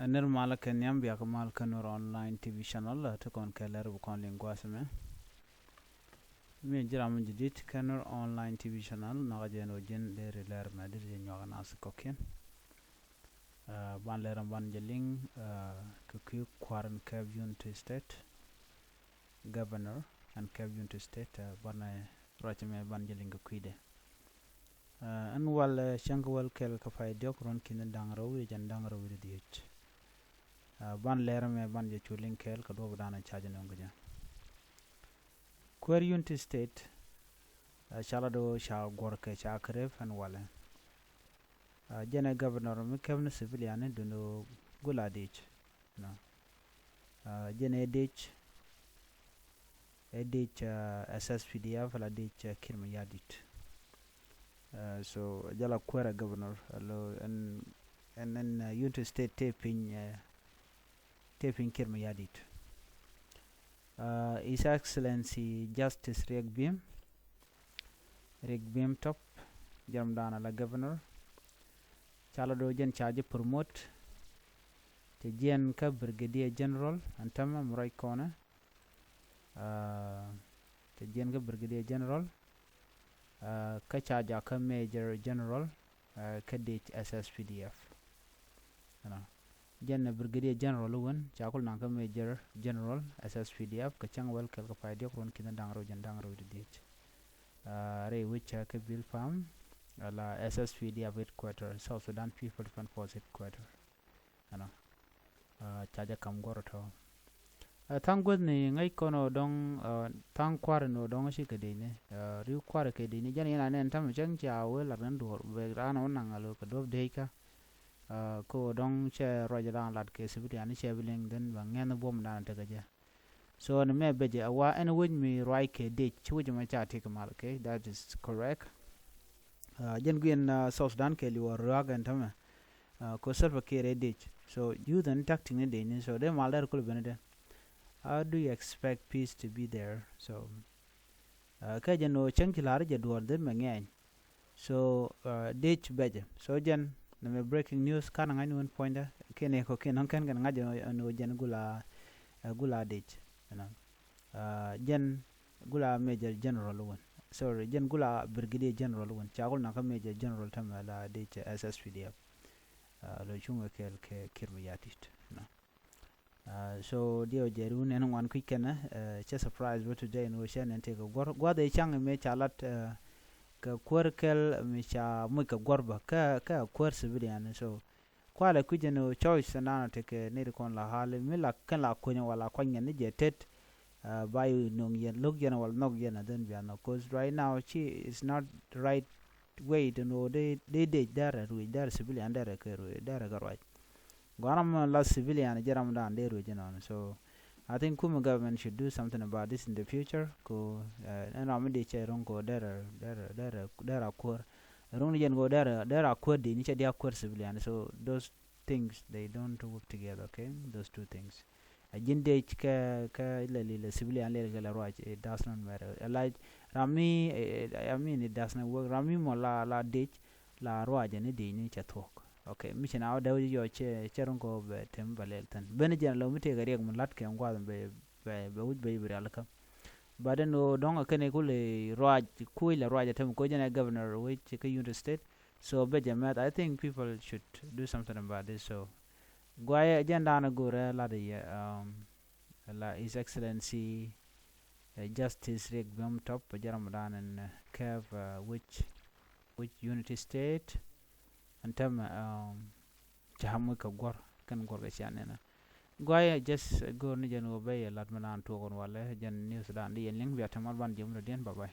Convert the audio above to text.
Nirmala Kenyam Biakamal Kanur online TV channel to con Keller Bukon Linguasme. Me Jiram Jidit Kanur online TV channel Nagajano Jin TV Läär Madrid in Yoganas Kokian. Ban Leram Banjeling Kuku Quarren Cavion to State Governor and Cavion to State Bana Rachame Banjeling Kuide. And while Shankawal Kel Kafai Dokron Kin Dangro and Dangro with the H. Ban Läär me ban je chulin kel kado dana charge nongaja. Kuäär Unity State Shalado Shah Gorke Chakref and Wale. Jene Governor Mikevna civilian duno gula ditch. No. Jene ditch SSPDF la ditch kiir mayardit. So Jala Kuäär Governor and then Unity State taping kiir mayardit. His Excellency Justice Regbim Top Jamdana la Governor Chalado Jen charge promote the Jen ka Brigadier General Antama Murai Kona the Jen ka Brigadier General ka charge ka Major General ka SSPDF. Jen Brigadier General Luwen Chakul Nanka Major General SSPDF Kachang Well Kelka Diokron Kinandangro Jandangro ditch. Ray which ka Bill Farm la SSPDF headquarter South Sudan People Defense Force headquarter. Chaja Kamgoroto. Thank God ni ngai kono dong thank kwar no dong shikadine riu kwar kedine jani na nen tam chang cha we la ran do be ran on nangalo ka dob deika ko dong che rojadan lat ke sibiti ani che biling den bangen bom dan tagaja so ne me beje awa en win mi right ke de chuj ma cha tik mal ke that is correct jen guen South Sudan ke liwa ragan tam ko serva ke redich so you then tacting ne de so de mal der ko benede. How do you expect peace to be there? So, kajano chankilari jadwal de mangain. So, ditch beje. So jan na breaking news kana ngani one pointer kene ko ken kan ngajo no jan gula ditch. Jan gula Major General one. Sorry, jan gula Brigadier General one. Chagul naka Major General tamala ditch SSPDF. Lo chunga kel ke kiir mayardit. So dio jerun en wan kwikena just surprise but today no shen and take a gwa de chang me chalat ka kwerkel me cha mu ka gorba ka kwer civilian so kwala kujeno choice na take ne kon la hale me la kan la kunya wala kwanya ne jetet bayu nong yen log yen wal nog yen then we no cause right now she is not the right way to know they there we there civilian there ka there ga right Guanam la civilian jaram dan deru jinon. So I think Kuma government should do something about this in the future. Ko and amidi che rongo dera kur. Rongo jen go dera kur di ni che dia kur civilian. So those things they don't work together, okay? Those two things. A jinde ka le civilian le la right it does not matter. Like Rami I mean it does not work. Rami mo la ditch la roaje ni di ni che talk. Okay, mission out there yo cherongo be tembalel tan benjen lo mite gari ak lat ke ngwa be wud be alaka baden no donga kene kule roaj kuila roaj tam ko jena governor which ke Unity State so be jamat I think people should do something about this so gwaye agenda na gore la de la His Excellency Justice Regbim Top Ramadan and Kev which Unity State Antam jahamu ka gor kan gor ga chanena goya just go ni jano bay lat manan to gon wala jan news dan di yen ling bi atamal ban jëm den bye bye.